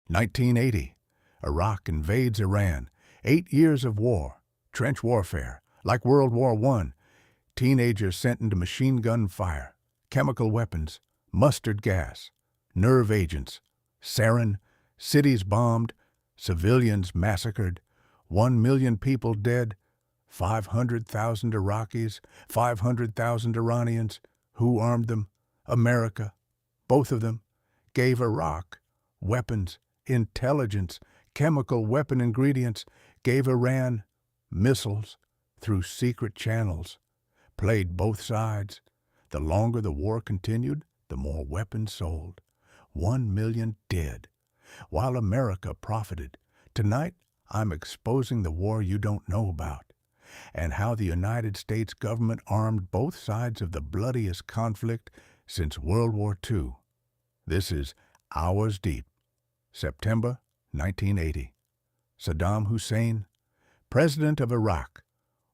1980, Iraq invades Iran. 8 years of war, trench warfare, like World War I. Teenagers sent into machine gun fire, chemical weapons, mustard gas, nerve agents, sarin, cities bombed, civilians massacred, 1 million people dead, 500,000 Iraqis, 500,000 Iranians. Who armed them? America. Both of them gave Iraq weapons, intelligence, chemical weapon ingredients, gave Iran missiles through secret channels, played both sides. The longer the war continued, the more weapons sold. 1 million dead, while America profited. Tonight, I'm exposing the war you don't know about, and how the United States government armed both sides of the bloodiest conflict since World War II. This is Hours Deep, September 1980. Saddam Hussein, president of Iraq,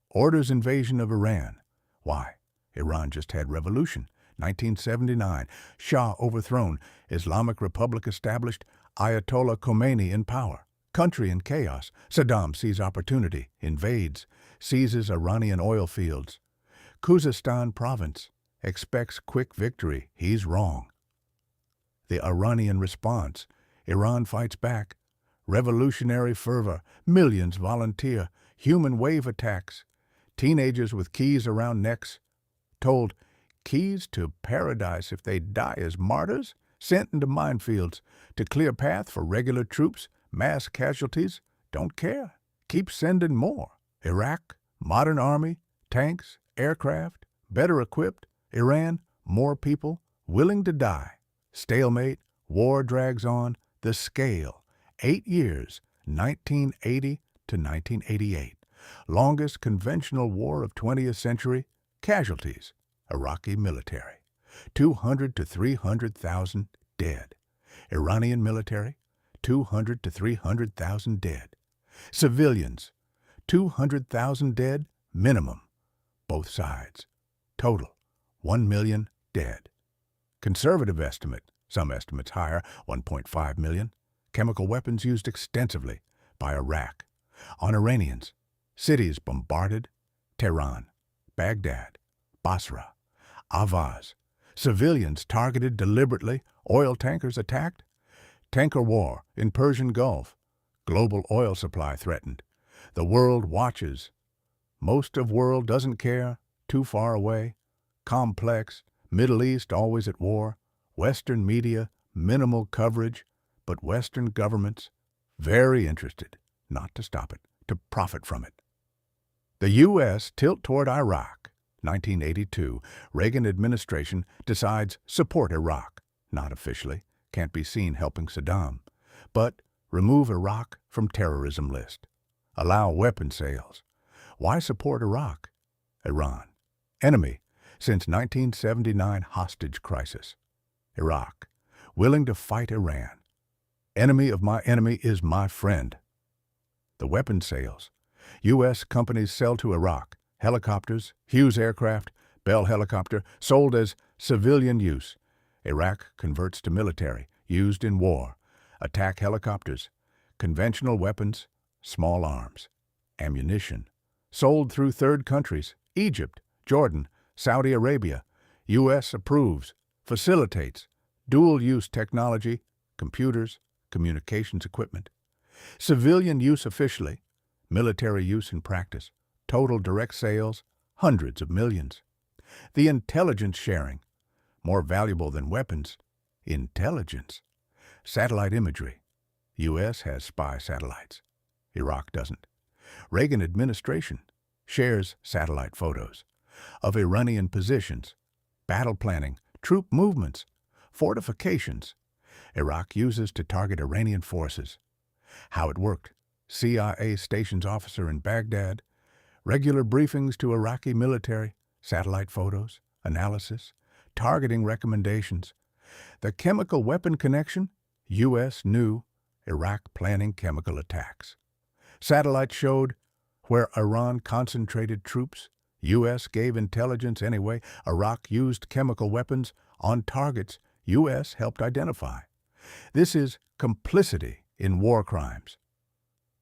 orders invasion of Iran. Why? Iran just had revolution. 1979, Shah overthrown, Islamic Republic established, Ayatollah Khomeini in power. Country in chaos. Saddam sees opportunity, invades, seizes Iranian oil fields. Khuzestan province expects quick victory. He's wrong. The Iranian response. Iran fights back. Revolutionary fervor. Millions volunteer. Human wave attacks. Teenagers with keys around necks. Told keys to paradise if they die as martyrs. Sent into minefields to clear path for regular troops. Mass casualties. Don't care. Keep sending more. Iraq, modern army, tanks, aircraft, better equipped. Iran, more people, willing to die. Stalemate, war drags on. The scale, 8 years, 1980 to 1988. Longest conventional war of 20th century. Casualties, Iraqi military. 200 to 300,000 dead. Iranian military, 200 to 300,000 dead. Civilians, 200,000 dead minimum. Both sides. Total, 1 million dead. Conservative estimate, some estimates higher, 1.5 million. Chemical weapons used extensively by Iraq. On Iranians, cities bombarded, Tehran, Baghdad, Basra, Avaz. Civilians targeted deliberately, oil tankers attacked. Tanker war in Persian Gulf. Global oil supply threatened. The world watches. Most of world doesn't care, too far away. Complex, Middle East always at war. Western media, minimal coverage, but Western governments very interested, not to stop it, to profit from it. The U.S. tilt toward Iraq. 1982, Reagan administration decides support Iraq. Not officially, can't be seen helping Saddam, but remove Iraq from terrorism list. Allow weapon sales. Why support Iraq? Iran. Enemy since 1979 hostage crisis. Iraq. Willing to fight Iran. Enemy of my enemy is my friend. The weapon sales. U.S. companies sell to Iraq. Helicopters, Hughes aircraft, Bell helicopter, sold as civilian use. Iraq converts to military, used in war. Attack helicopters. Conventional weapons, small arms. Ammunition. Sold through third countries. Egypt, Jordan, Saudi Arabia. U.S. approves, facilitates. Dual-use technology, computers, communications equipment. Civilian use officially, military use in practice. Total direct sales, hundreds of millions. The intelligence sharing, more valuable than weapons. Intelligence. Satellite imagery. U.S. has spy satellites. Iraq doesn't. Reagan administration shares satellite photos of Iranian positions, battle planning, troop movements, fortifications. Iraq uses to target Iranian forces. How it worked. CIA stations officer in Baghdad. Regular briefings to Iraqi military, satellite photos, analysis, targeting recommendations. The chemical weapon connection, U.S. knew, Iraq planning chemical attacks. Satellite showed where Iran concentrated troops. U.S. gave intelligence anyway. Iraq used chemical weapons on targets U.S. helped identify. This is complicity in war crimes.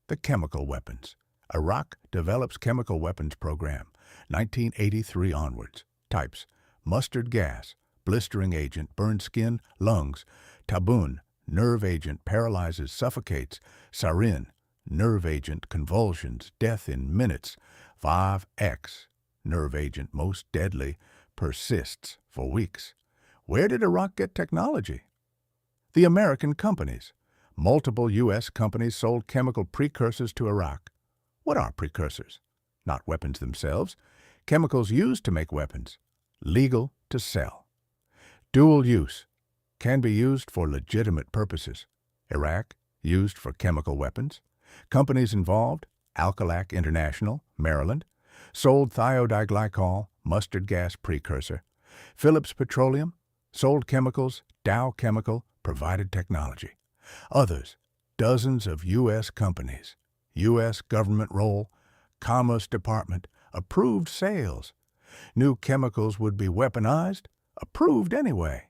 The chemical weapons. Iraq develops chemical weapons program, 1983 onwards. Types: mustard gas, blistering agent, burns skin, lungs; taboon, nerve agent, paralyzes, suffocates; sarin, nerve agent, convulsions, death in minutes; 5X, nerve agent, most deadly, persists for weeks. Where did Iraq get technology? The American companies. Multiple U.S. companies sold chemical precursors to Iraq. What are precursors? Not weapons themselves. Chemicals used to make weapons. Legal to sell. Dual use. Can be used for legitimate purposes. Iraq, used for chemical weapons. Companies involved: Alkalac International, Maryland, sold thiodiglycol, mustard gas precursor. Phillips Petroleum, sold chemicals. Dow Chemical, provided technology. Others: dozens of U.S. companies. U.S. government role: Commerce Department, approved sales. New chemicals would be weaponized? Approved anyway.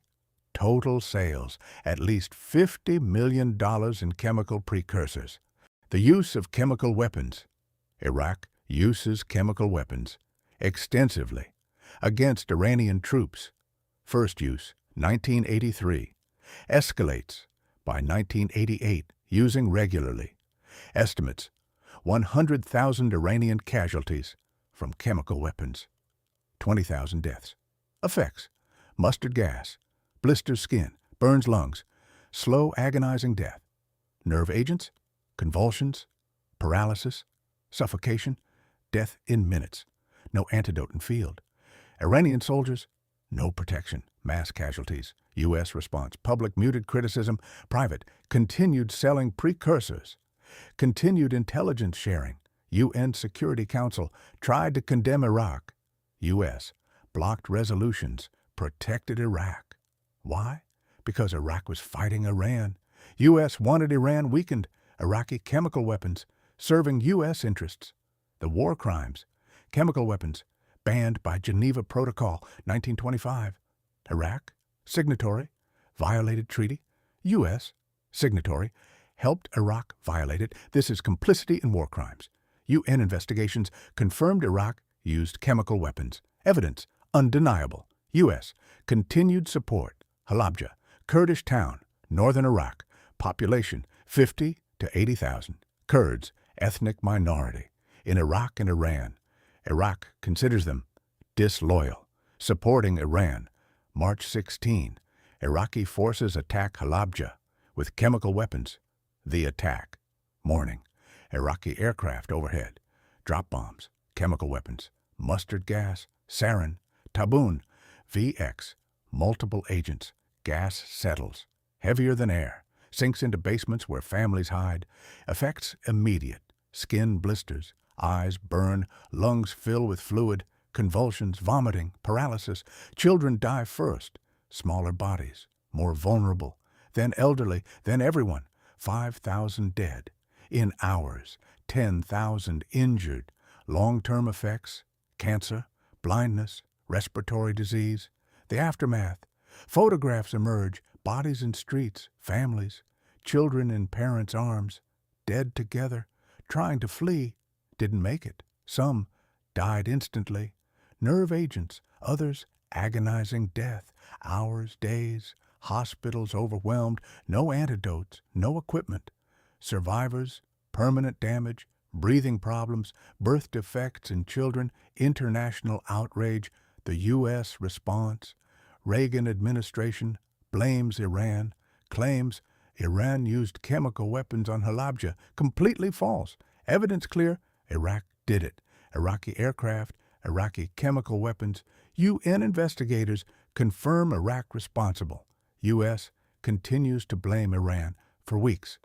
Total sales: at least $50 million in chemical precursors. The use of chemical weapons. Iraq uses chemical weapons extensively against Iranian troops. First use, 1983. Escalates by 1988, using regularly. Estimates: 100,000 Iranian casualties from chemical weapons. 20,000 deaths. Effects: mustard gas, blisters skin, burns lungs, slow agonizing death. Nerve agents: convulsions, paralysis, suffocation, death in minutes. No antidote in field. Iranian soldiers: no protection, mass casualties. U.S. response: public muted criticism. Private: continued selling precursors. Continued intelligence sharing. UN Security Council tried to condemn Iraq. U.S. blocked resolutions, protected Iraq. Why? Because Iraq was fighting Iran. U.S. wanted Iran weakened. Iraqi chemical weapons, serving U.S. interests. The war crimes. Chemical weapons, banned by Geneva Protocol, 1925. Iraq, signatory, violated treaty. U.S., signatory, helped Iraq violate it. This is complicity in war crimes. UN investigations confirmed Iraq used chemical weapons. Evidence undeniable. U.S. continued support. Halabja, Kurdish town, northern Iraq. Population 50 to 80,000. Kurds, ethnic minority. In Iraq and Iran. Iraq considers them disloyal. Supporting Iran. March 16. Iraqi forces attack Halabja with chemical weapons. The attack. Morning. Iraqi aircraft overhead. Drop bombs, chemical weapons, mustard gas, sarin, taboon, VX, multiple agents. Gas settles. Heavier than air. Sinks into basements where families hide. Effects immediate. Skin blisters. Eyes burn. Lungs fill with fluid. Convulsions, vomiting, paralysis. Children die first. Smaller bodies. More vulnerable. Then elderly. Then everyone. 5,000 dead. In hours. 10,000 injured. Long-term effects. Cancer. Blindness. Respiratory disease. The aftermath. Photographs emerge. Bodies in streets. Families. Children in parents' arms. Dead together. Trying to flee. Didn't make it. Some died instantly. Nerve agents. Others agonizing death. Hours, days. Hospitals overwhelmed. No antidotes. No equipment. Survivors. Permanent damage. Breathing problems. Birth defects in children. International outrage. The U.S. response. Reagan administration blames Iran. Claims Iran used chemical weapons on Halabja. Completely false. Evidence clear. Iraq did it. Iraqi aircraft, Iraqi chemical weapons. UN investigators confirm Iraq responsible. U.S. continues to blame Iran for weeks.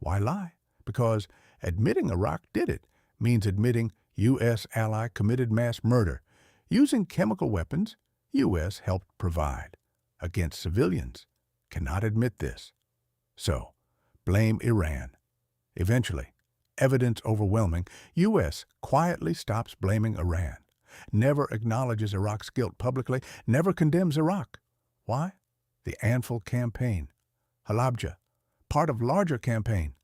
Why lie? Because admitting Iraq did it means admitting U.S. ally committed mass murder. Using chemical weapons, U.S. helped provide. Against civilians. Cannot admit this. So, blame Iran. Eventually, evidence overwhelming, U.S. quietly stops blaming Iran. Never acknowledges Iraq's guilt publicly, never condemns Iraq. Why? The Anfal campaign. Halabja, part of larger campaign.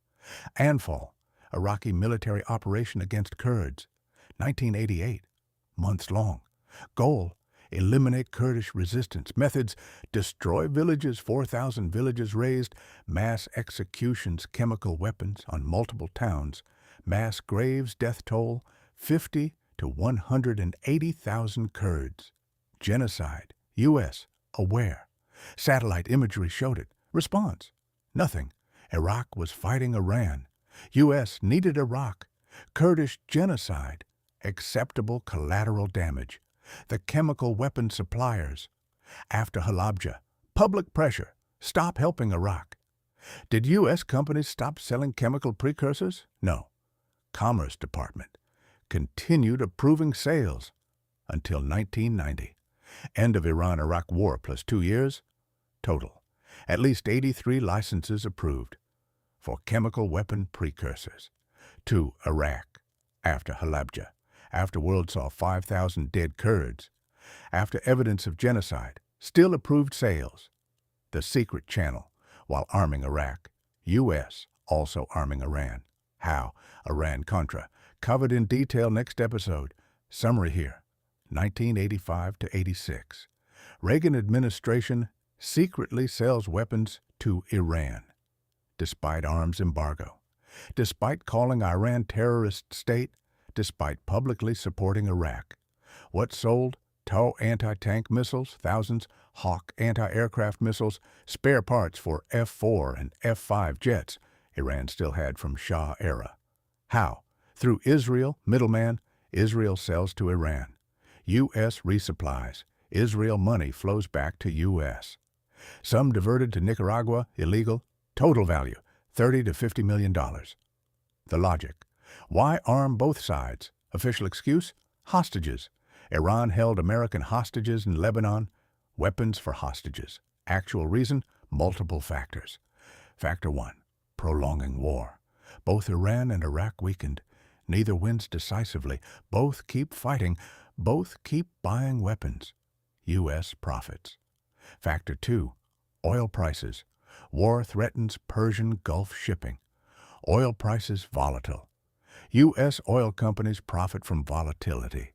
Anfal, Iraqi military operation against Kurds, 1988, months long. Goal, eliminate Kurdish resistance. Methods, destroy villages, 4,000 villages razed, mass executions, chemical weapons on multiple towns, mass graves, death toll, 50 to 180,000 Kurds. Genocide, U.S., aware. Satellite imagery showed it. Response, nothing. Iraq was fighting Iran. U.S. needed Iraq. Kurdish genocide, acceptable collateral damage. The chemical weapon suppliers. After Halabja, public pressure, stop helping Iraq. Did U.S. companies stop selling chemical precursors? No. Commerce Department continued approving sales until 1990. End of Iran-Iraq War plus 2 years. Total, at least 83 licenses approved for chemical weapon precursors. To Iraq, after Halabja, after world saw 5,000 dead Kurds, after evidence of genocide, still approved sales. The secret channel, while arming Iraq, U.S. also arming Iran. How? Iran-Contra, covered in detail next episode. Summary here, 1985 to 86. Reagan administration secretly sells weapons to Iran, despite arms embargo, despite calling Iran terrorist state, despite publicly supporting Iraq. What sold? TOW anti-tank missiles, thousands, Hawk anti-aircraft missiles, spare parts for F-4 and F-5 jets Iran still had from Shah era. How? Through Israel, middleman, Israel sells to Iran. U.S. resupplies. Israel money flows back to U.S. Some diverted to Nicaragua, illegal. Total value, $30 to $50 million. The logic. Why arm both sides? Official excuse? Hostages. Iran held American hostages in Lebanon. Weapons for hostages. Actual reason? Multiple factors. Factor 1. Prolonging war. Both Iran and Iraq weakened. Neither wins decisively. Both keep fighting. Both keep buying weapons. U.S. profits. Factor 2. Oil prices. War threatens Persian Gulf shipping. Oil prices volatile. U.S. oil companies profit from volatility.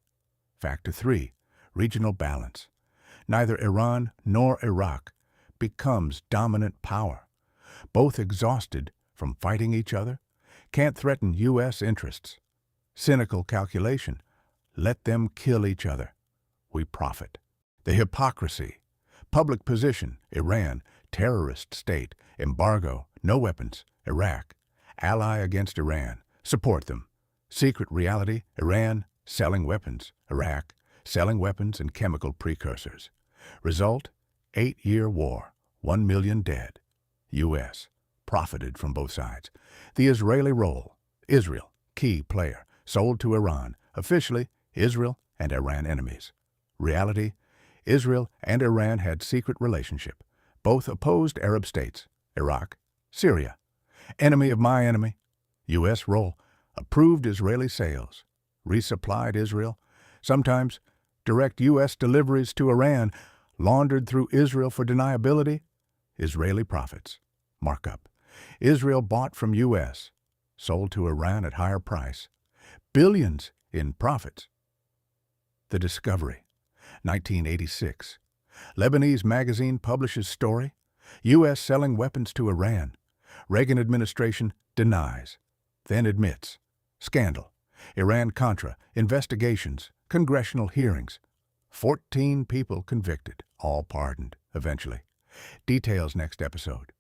Factor 3. Regional balance. Neither Iran nor Iraq becomes dominant power. Both exhausted from fighting each other, can't threaten U.S. interests. Cynical calculation. Let them kill each other. We profit. The hypocrisy. Public position. Iran, terrorist state. Embargo. No weapons. Iraq. Ally against Iran. Support them. Secret reality. Iran, selling weapons. Iraq, selling weapons and chemical precursors. Result, 8-year war. 1 million dead. U.S. profited from both sides. The Israeli role. Israel, key player. Sold to Iran. Officially, Israel and Iran enemies. Reality, Israel and Iran had secret relationship. Both opposed Arab states. Iraq, Syria. Enemy of my enemy. U.S. role. Approved Israeli sales. Resupplied Israel. Sometimes direct U.S. deliveries to Iran, laundered through Israel for deniability. Israeli profits. Markup. Israel bought from U.S. Sold to Iran at higher price. Billions in profits. The discovery. 1986. Lebanese magazine publishes story. U.S. selling weapons to Iran. Reagan administration denies, then admits. Scandal. Iran-Contra. Investigations. Congressional hearings. 14 people convicted, all pardoned, eventually. Details next episode.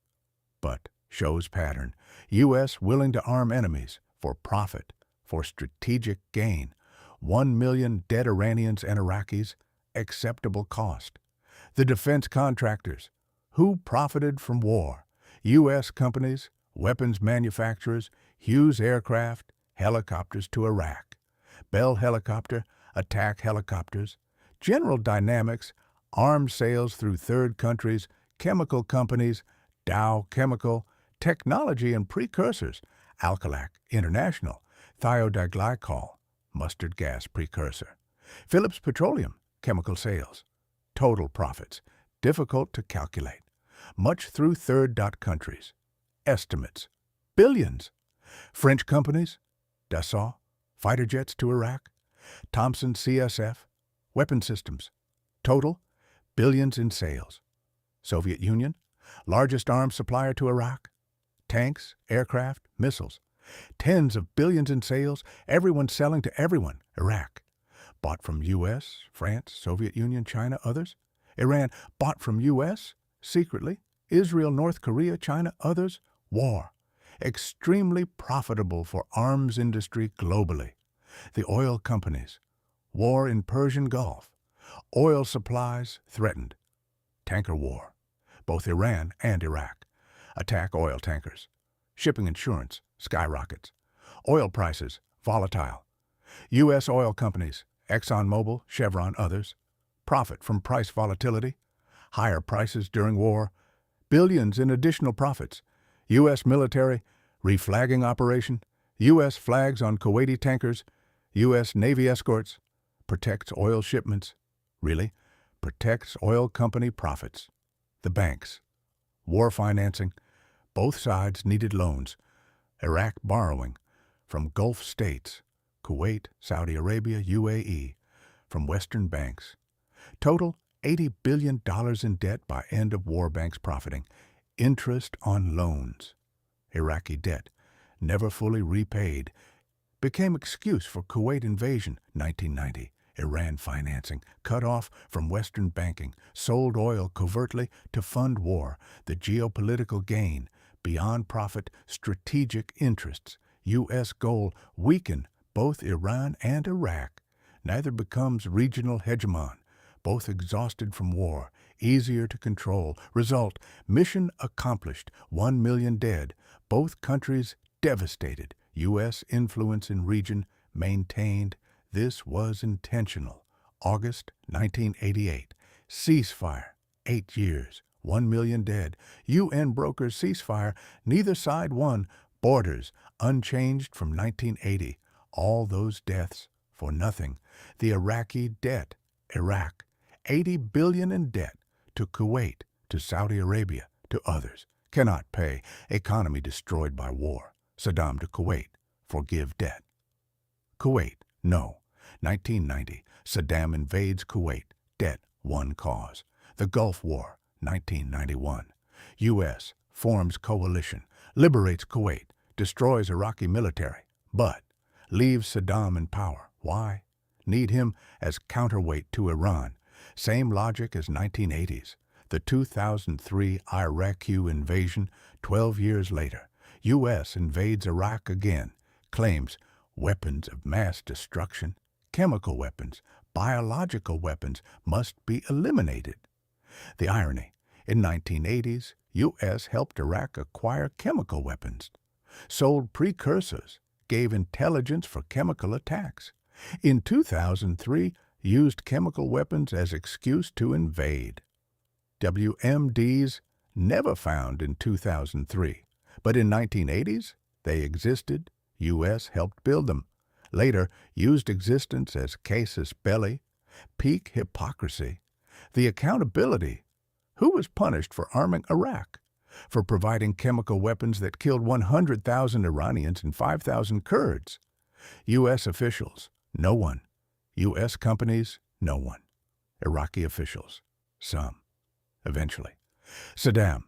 But shows pattern. U.S. willing to arm enemies for profit, for strategic gain. 1 million dead Iranians and Iraqis, acceptable cost. The defense contractors. Who profited from war? U.S. companies, weapons manufacturers, Hughes aircraft, helicopters to Iraq. Bell helicopter, attack helicopters. General Dynamics, arms sales through third countries, chemical companies, Dow Chemical, technology and precursors, Alcalac International, thiodiglykol, mustard gas precursor. Phillips Petroleum, chemical sales. Total profits, difficult to calculate. Much through third countries. Estimates, billions. French companies, Dassault, fighter jets to Iraq, Thompson CSF, weapon systems. Total, billions in sales. Soviet Union, largest arms supplier to Iraq. Tanks, aircraft, missiles. Tens of billions in sales, everyone selling to everyone. Iraq, bought from U.S., France, Soviet Union, China, others. Iran, bought from U.S., secretly. Israel, North Korea, China, others. War, extremely profitable for arms industry globally. The oil companies, war in Persian Gulf. Oil supplies threatened. Tanker war, both Iran and Iraq. Attack oil tankers. Shipping insurance skyrockets. Oil prices volatile. U.S. oil companies, ExxonMobil, Chevron, others. Profit from price volatility. Higher prices during war. Billions in additional profits. U.S. military, reflagging operation. U.S. flags on Kuwaiti tankers. U.S. Navy escorts. Protects oil shipments. Really? Protects oil company profits. The banks. War financing. Both sides needed loans. Iraq borrowing from Gulf states, Kuwait, Saudi Arabia, UAE, from Western banks. Total $80 billion in debt by end of war, banks profiting. Interest on loans. Iraqi debt, never fully repaid, became excuse for Kuwait invasion, 1990. Iran financing, cut off from Western banking, sold oil covertly to fund war, the geopolitical gain, beyond profit, strategic interests. U.S. goal, weaken both Iran and Iraq. Neither becomes regional hegemon, both exhausted from war, easier to control. Result, mission accomplished, 1 million dead, both countries devastated. U.S. influence in region maintained. This was intentional. August 1988. Ceasefire. 8 years. 1 million dead. UN brokers ceasefire. Neither side won. Borders unchanged from 1980. All those deaths for nothing. The Iraqi debt. Iraq. 80 billion in debt. To Kuwait, to Saudi Arabia, to others. Cannot pay. Economy destroyed by war. Saddam to Kuwait. Forgive debt. Kuwait. No. 1990, Saddam invades Kuwait. Debt, one cause. The Gulf War, 1991. U.S. forms coalition, liberates Kuwait, destroys Iraqi military, but leaves Saddam in power. Why? Need him as counterweight to Iran. Same logic as 1980s. The 2003 Iraqi invasion, 12 years later. U.S. invades Iraq again, claims weapons of mass destruction, chemical weapons, biological weapons must be eliminated. The irony, in 1980s, U.S. helped Iraq acquire chemical weapons, sold precursors, gave intelligence for chemical attacks. In 2003, used chemical weapons as excuse to invade. WMDs never found in 2003, but in 1980s, they existed. U.S. helped build them. Later, used existence as casus belli. Peak hypocrisy. The accountability. Who was punished for arming Iraq? For providing chemical weapons that killed 100,000 Iranians and 5,000 Kurds? U.S. officials. No one. U.S. companies. No one. Iraqi officials. Some. Eventually. Saddam.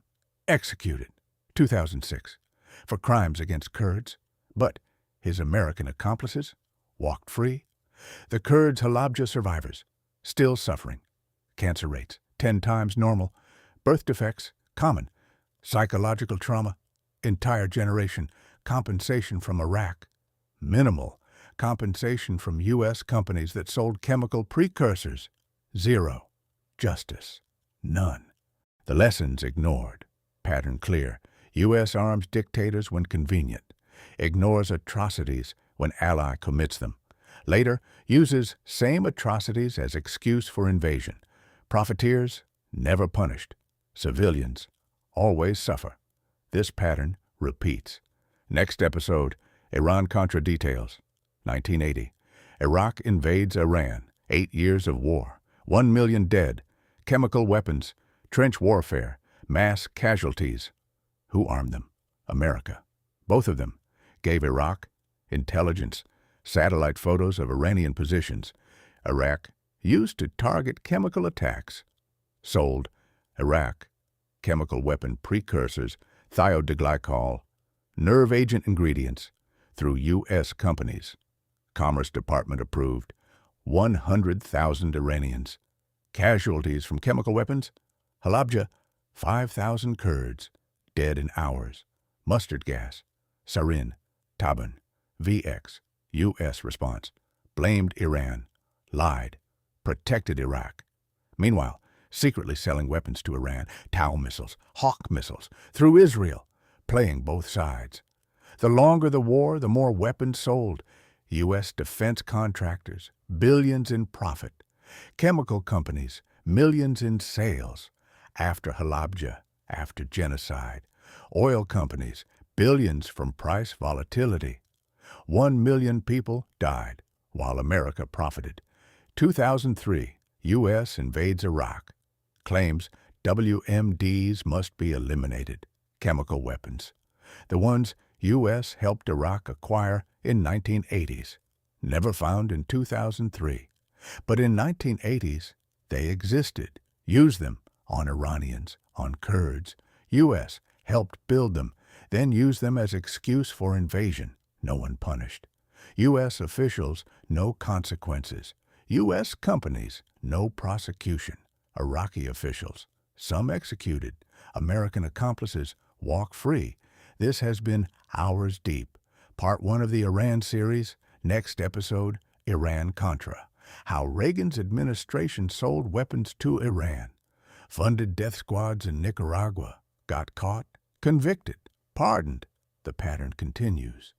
Executed. 2006. For crimes against Kurds. But his American accomplices walked free. The Kurds' Halabja survivors, still suffering. Cancer rates, 10 times normal. Birth defects, common. Psychological trauma, entire generation. Compensation from Iraq, minimal. Compensation from U.S. companies that sold chemical precursors, zero. Justice, none. The lessons ignored. Pattern clear. U.S. arms dictators when convenient. Ignores atrocities when ally commits them. Later, uses same atrocities as excuse for invasion. Profiteers, never punished. Civilians, always suffer. This pattern repeats. Next episode, Iran-Contra details. 1980. Iraq invades Iran. 8 years of war. 1 million dead. Chemical weapons. Trench warfare. Mass casualties. Who armed them? America. Both of them. gave Iraq intelligence, satellite photos of Iranian positions. Iraq used to target chemical attacks. Sold Iraq chemical weapon precursors, thiodeglycol, nerve agent ingredients through U.S. companies. Commerce Department approved 100,000 Iranians. Casualties from chemical weapons. Halabja, 5,000 Kurds, dead in hours. Mustard gas. Sarin, Taban, VX, U.S. response. Blamed Iran. Lied. Protected Iraq. Meanwhile, secretly selling weapons to Iran, Tau missiles, Hawk missiles, through Israel, playing both sides. The longer the war, the more weapons sold. U.S. defense contractors, billions in profit. Chemical companies, millions in sales. After Halabja, after genocide. Oil companies, billions from price volatility. 1 million people died, while America profited. 2003, U.S. invades Iraq. Claims WMDs must be eliminated. Chemical weapons. The ones U.S. helped Iraq acquire in 1980s. Never found in 2003. But in 1980s, they existed. Used them on Iranians, on Kurds. U.S. helped build them, then used them as excuse for invasion. No one punished. U.S. officials, no consequences. U.S. companies, no prosecution. Iraqi officials, some executed. American accomplices walk free. This has been Hours Deep. Part 1 of the Iran series. Next episode, Iran-Contra. How Reagan's administration sold weapons to Iran. Funded death squads in Nicaragua. Got caught, convicted, pardoned. The pattern continues.